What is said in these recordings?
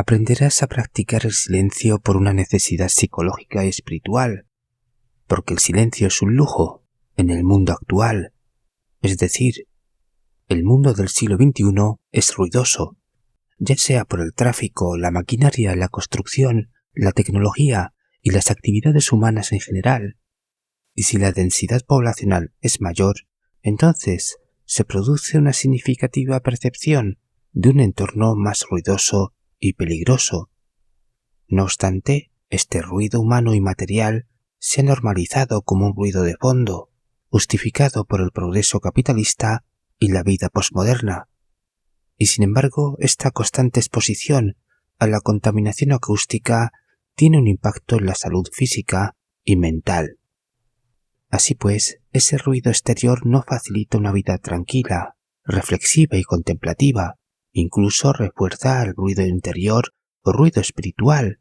aprenderás a practicar el silencio por una necesidad psicológica y espiritual, porque el silencio es un lujo en el mundo actual. Es decir, el mundo del siglo XXI es ruidoso, ya sea por el tráfico, la maquinaria, la construcción, la tecnología y las actividades humanas en general. Y si la densidad poblacional es mayor, entonces se produce una significativa percepción de un entorno más ruidoso y peligroso. No obstante, este ruido humano y material se ha normalizado como un ruido de fondo, justificado por el progreso capitalista y la vida posmoderna. Y sin embargo, esta constante exposición a la contaminación acústica tiene un impacto en la salud física y mental. Así pues, ese ruido exterior no facilita una vida tranquila, reflexiva y contemplativa, incluso refuerza el ruido interior o ruido espiritual.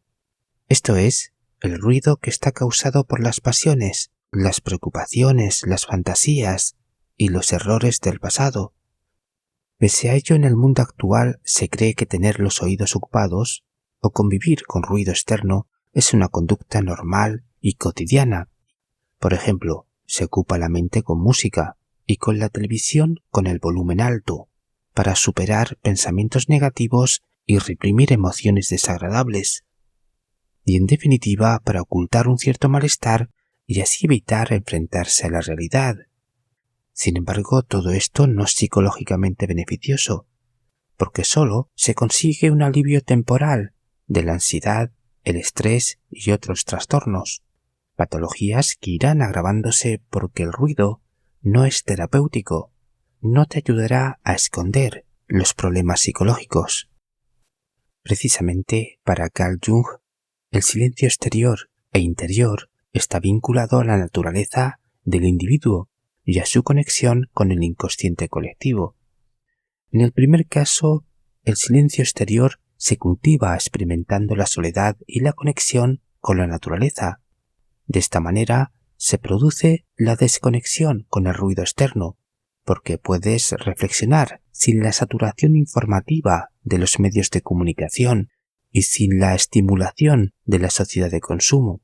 Esto es, el ruido que está causado por las pasiones, las preocupaciones, las fantasías y los errores del pasado. Pese a ello, en el mundo actual se cree que tener los oídos ocupados o convivir con ruido externo es una conducta normal y cotidiana. Por ejemplo, se ocupa la mente con música y con la televisión con el volumen alto, para superar pensamientos negativos y reprimir emociones desagradables. Y en definitiva, para ocultar un cierto malestar y así evitar enfrentarse a la realidad. Sin embargo, todo esto no es psicológicamente beneficioso, porque solo se consigue un alivio temporal de la ansiedad, el estrés y otros trastornos, patologías que irán agravándose porque el ruido no es terapéutico, no te ayudará a esconder los problemas psicológicos. Precisamente para Carl Jung, el silencio exterior e interior está vinculado a la naturaleza del individuo y a su conexión con el inconsciente colectivo. En el primer caso, el silencio exterior se cultiva experimentando la soledad y la conexión con la naturaleza. De esta manera se produce la desconexión con el ruido externo, porque puedes reflexionar sin la saturación informativa de los medios de comunicación y sin la estimulación de la sociedad de consumo,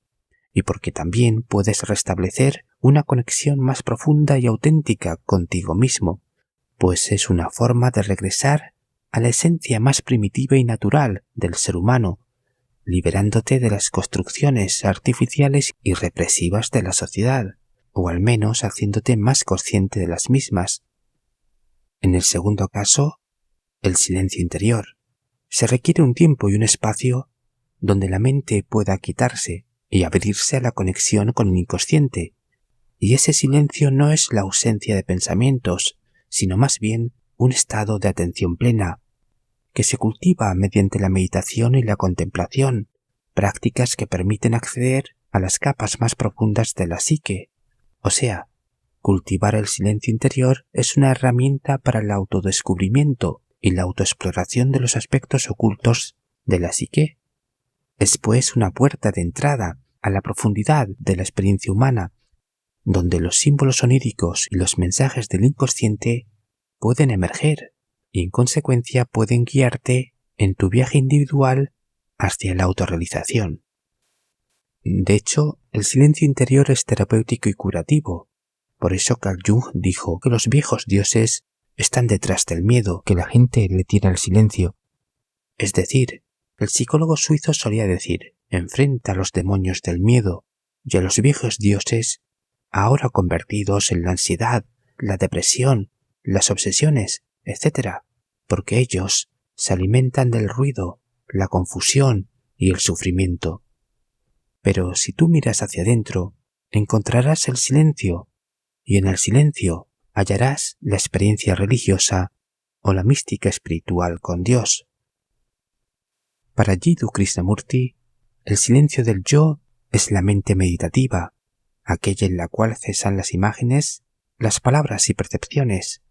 y porque también puedes restablecer una conexión más profunda y auténtica contigo mismo, pues es una forma de regresar a la esencia más primitiva y natural del ser humano, liberándote de las construcciones artificiales y represivas de la sociedad, o al menos haciéndote más consciente de las mismas. En el segundo caso, el silencio interior, se requiere un tiempo y un espacio donde la mente pueda quitarse y abrirse a la conexión con el inconsciente, y ese silencio no es la ausencia de pensamientos, sino más bien un estado de atención plena, que se cultiva mediante la meditación y la contemplación, prácticas que permiten acceder a las capas más profundas de la psique. O sea, cultivar el silencio interior es una herramienta para el autodescubrimiento y la autoexploración de los aspectos ocultos de la psique. Es pues una puerta de entrada a la profundidad de la experiencia humana, donde los símbolos oníricos y los mensajes del inconsciente pueden emerger y en consecuencia pueden guiarte en tu viaje individual hacia la autorrealización. De hecho, el silencio interior es terapéutico y curativo. Por eso Carl Jung dijo que los viejos dioses están detrás del miedo que la gente le tiene al silencio. Es decir, el psicólogo suizo solía decir: enfrenta a los demonios del miedo y a los viejos dioses, ahora convertidos en la ansiedad, la depresión, las obsesiones, etc., porque ellos se alimentan del ruido, la confusión y el sufrimiento. Pero si tú miras hacia adentro, encontrarás el silencio, y en el silencio hallarás la experiencia religiosa o la mística espiritual con Dios. Para Jiddu Krishnamurti, el silencio del yo es la mente meditativa, aquella en la cual cesan las imágenes, las palabras y percepciones,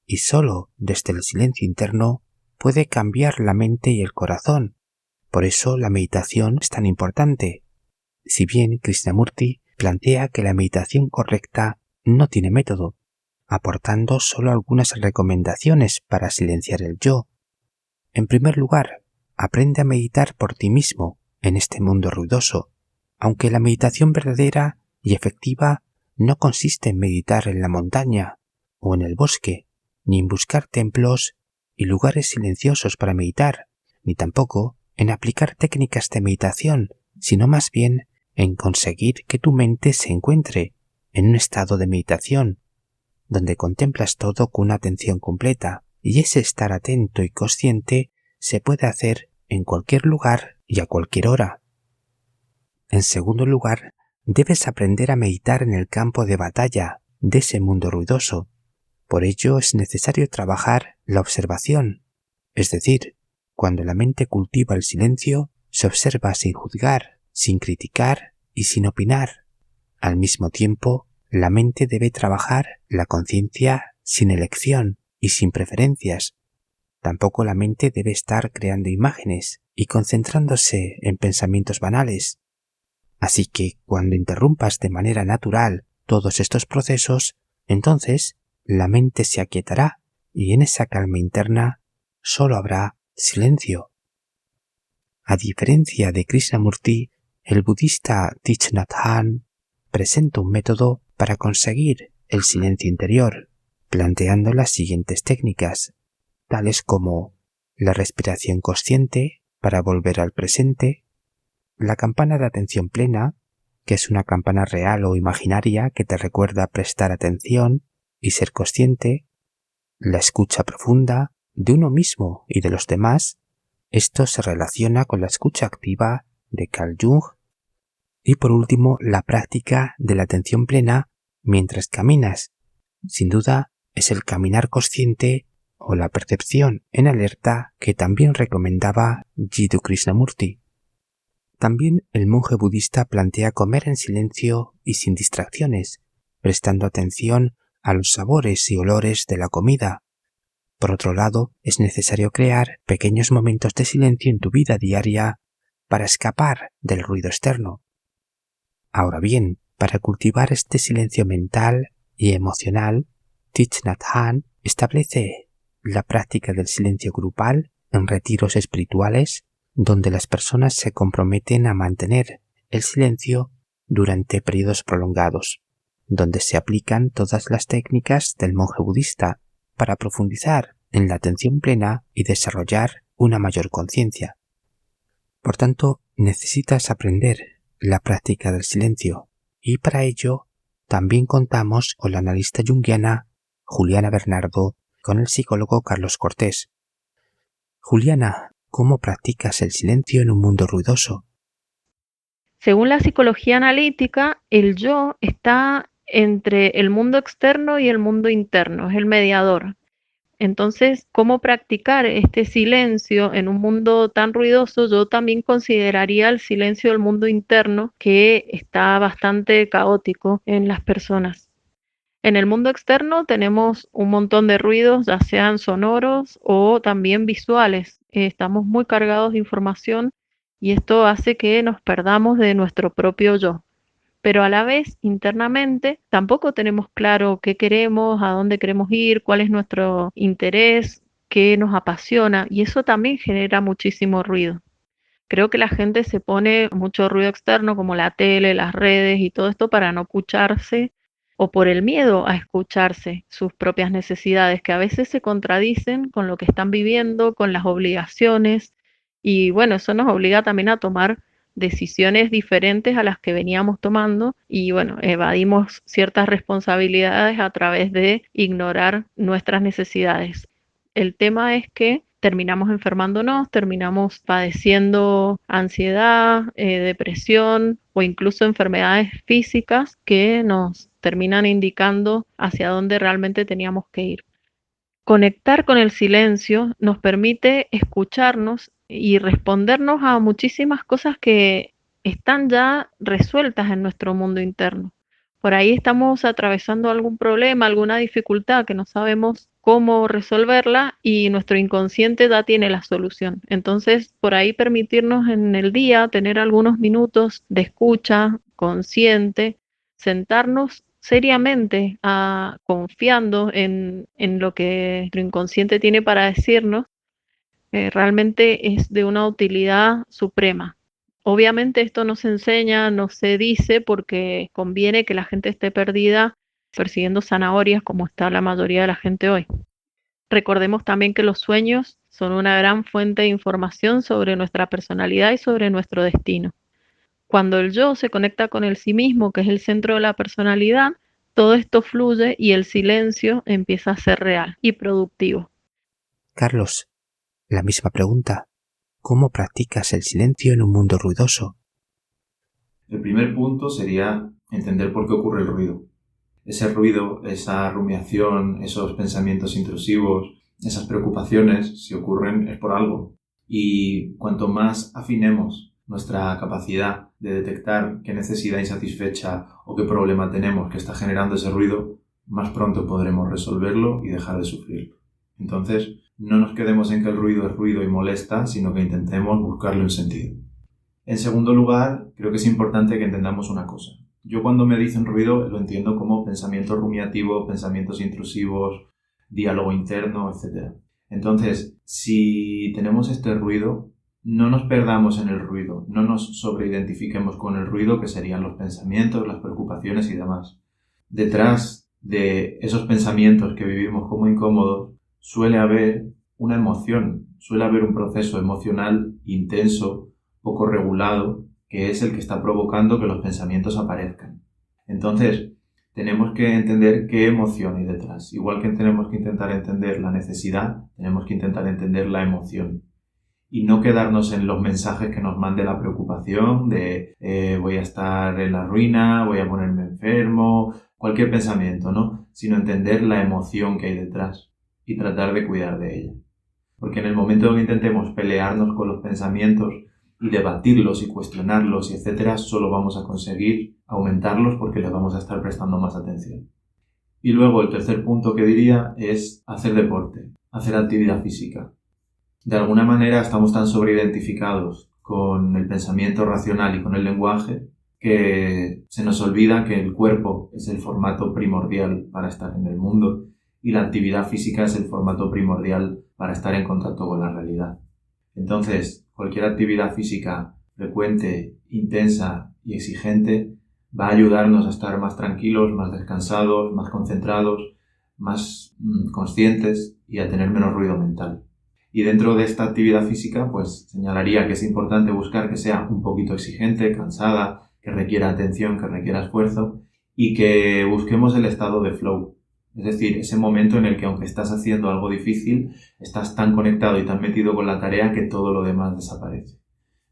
y sólo desde el silencio interno puede cambiar la mente y el corazón. Por eso la meditación es tan importante. Si bien Krishnamurti plantea que la meditación correcta no tiene método, aportando solo algunas recomendaciones para silenciar el yo. En primer lugar, aprende a meditar por ti mismo en este mundo ruidoso, aunque la meditación verdadera y efectiva no consiste en meditar en la montaña o en el bosque, ni en buscar templos y lugares silenciosos para meditar, ni tampoco en aplicar técnicas de meditación, sino más bien en conseguir que tu mente se encuentre en un estado de meditación, donde contemplas todo con una atención completa, y ese estar atento y consciente se puede hacer en cualquier lugar y a cualquier hora. En segundo lugar, debes aprender a meditar en el campo de batalla de ese mundo ruidoso. Por ello es necesario trabajar la observación, es decir, cuando la mente cultiva el silencio, se observa sin juzgar, sin criticar y sin opinar. Al mismo tiempo, la mente debe trabajar la conciencia sin elección y sin preferencias. Tampoco la mente debe estar creando imágenes y concentrándose en pensamientos banales. Así que cuando interrumpas de manera natural todos estos procesos, entonces la mente se aquietará y en esa calma interna solo habrá silencio. A diferencia de Krishnamurti, el budista Thich Nhat Hanh presenta un método para conseguir el silencio interior, planteando las siguientes técnicas, tales como la respiración consciente para volver al presente, la campana de atención plena, que es una campana real o imaginaria que te recuerda prestar atención y ser consciente, la escucha profunda de uno mismo y de los demás. Esto se relaciona con la escucha activa de Carl Jung. Y por último, la práctica de la atención plena mientras caminas. Sin duda, es el caminar consciente o la percepción en alerta que también recomendaba Jiddu Krishnamurti. También el monje budista plantea comer en silencio y sin distracciones, prestando atención a los sabores y olores de la comida. Por otro lado, es necesario crear pequeños momentos de silencio en tu vida diaria para escapar del ruido externo. Ahora bien, para cultivar este silencio mental y emocional, Thich Nhat Hanh establece la práctica del silencio grupal en retiros espirituales donde las personas se comprometen a mantener el silencio durante periodos prolongados, donde se aplican todas las técnicas del monje budista para profundizar en la atención plena y desarrollar una mayor conciencia. Por tanto, necesitas aprender la práctica del silencio y para ello también contamos con la analista junguiana Juliana Bernardo, con el psicólogo Carlos Cortés. Juliana, ¿cómo practicas el silencio en un mundo ruidoso? Según la psicología analítica, el yo está entre el mundo externo y el mundo interno, es el mediador. Entonces, ¿cómo practicar este silencio en un mundo tan ruidoso? Yo también consideraría el silencio del mundo interno, que está bastante caótico en las personas. En el mundo externo tenemos un montón de ruidos, ya sean sonoros o también visuales. Estamos muy cargados de información y esto hace que nos perdamos de nuestro propio yo. Pero a la vez, internamente, tampoco tenemos claro qué queremos, a dónde queremos ir, cuál es nuestro interés, qué nos apasiona, y eso también genera muchísimo ruido. Creo que la gente se pone mucho ruido externo, como la tele, las redes y todo esto, para no escucharse o por el miedo a escucharse sus propias necesidades, que a veces se contradicen con lo que están viviendo, con las obligaciones, y bueno, eso nos obliga también a tomar decisiones diferentes a las que veníamos tomando y bueno, evadimos ciertas responsabilidades a través de ignorar nuestras necesidades. El tema es que terminamos enfermándonos, terminamos padeciendo ansiedad, depresión o incluso enfermedades físicas que nos terminan indicando hacia dónde realmente teníamos que ir. Conectar con el silencio nos permite escucharnos y respondernos a muchísimas cosas que están ya resueltas en nuestro mundo interno. Por ahí estamos atravesando algún problema, alguna dificultad que no sabemos cómo resolverla y nuestro inconsciente ya tiene la solución. Entonces, por ahí permitirnos en el día tener algunos minutos de escucha consciente, sentarnos seriamente confiando en lo que nuestro inconsciente tiene para decirnos, Realmente es de una utilidad suprema. Obviamente esto no se enseña, no se dice porque conviene que la gente esté perdida persiguiendo zanahorias como está la mayoría de la gente hoy. Recordemos también que los sueños son una gran fuente de información sobre nuestra personalidad y sobre nuestro destino. Cuando el yo se conecta con el sí mismo, que es el centro de la personalidad, todo esto fluye y el silencio empieza a ser real y productivo. Carlos, la misma pregunta. ¿Cómo practicas el silencio en un mundo ruidoso? El primer punto sería entender por qué ocurre el ruido. Ese ruido, esa rumiación, esos pensamientos intrusivos, esas preocupaciones, si ocurren, es por algo. Y cuanto más afinemos nuestra capacidad de detectar qué necesidad insatisfecha o qué problema tenemos que está generando ese ruido, más pronto podremos resolverlo y dejar de sufrirlo. Entonces, no nos quedemos en que el ruido es ruido y molesta, sino que intentemos buscarle un sentido. En segundo lugar, creo que es importante que entendamos una cosa. Yo cuando me dicen ruido lo entiendo como pensamiento rumiativo, pensamientos intrusivos, diálogo interno, etc. Entonces, si tenemos este ruido, no nos perdamos en el ruido, no nos sobreidentifiquemos con el ruido que serían los pensamientos, las preocupaciones y demás. Detrás de esos pensamientos que vivimos como incómodos suele haber una emoción, suele haber un proceso emocional intenso, poco regulado, que es el que está provocando que los pensamientos aparezcan. Entonces, tenemos que entender qué emoción hay detrás. Igual que tenemos que intentar entender la necesidad, tenemos que intentar entender la emoción. Y no quedarnos en los mensajes que nos mande la preocupación de voy a estar en la ruina, voy a ponerme enfermo, cualquier pensamiento, ¿no? Sino entender la emoción que hay detrás y tratar de cuidar de ella. Porque en el momento en que intentemos pelearnos con los pensamientos y debatirlos y cuestionarlos y etcétera, solo vamos a conseguir aumentarlos porque les vamos a estar prestando más atención. Y luego el tercer punto que diría es hacer deporte, hacer actividad física. De alguna manera estamos tan sobreidentificados con el pensamiento racional y con el lenguaje que se nos olvida que el cuerpo es el formato primordial para estar en el mundo y la actividad física es el formato primordial para estar en contacto con la realidad. Entonces, cualquier actividad física frecuente, intensa y exigente va a ayudarnos a estar más tranquilos, más descansados, más concentrados, más conscientes y a tener menos ruido mental. Y dentro de esta actividad física, pues señalaría que es importante buscar que sea un poquito exigente, cansada, que requiera atención, que requiera esfuerzo y que busquemos el estado de flow. Es decir, ese momento en el que aunque estás haciendo algo difícil, estás tan conectado y tan metido con la tarea que todo lo demás desaparece.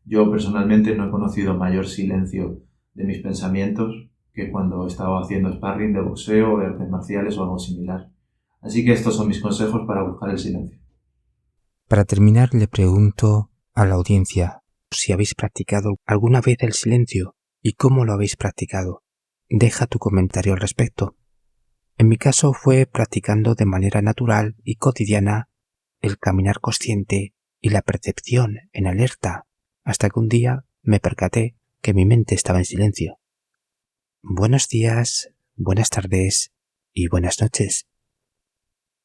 Yo personalmente no he conocido mayor silencio de mis pensamientos que cuando estaba haciendo sparring de boxeo, de artes marciales o algo similar. Así que estos son mis consejos para buscar el silencio. Para terminar, le pregunto a la audiencia si habéis practicado alguna vez el silencio y cómo lo habéis practicado. Deja tu comentario al respecto. En mi caso fue practicando de manera natural y cotidiana el caminar consciente y la percepción en alerta, hasta que un día me percaté que mi mente estaba en silencio. Buenos días, buenas tardes y buenas noches.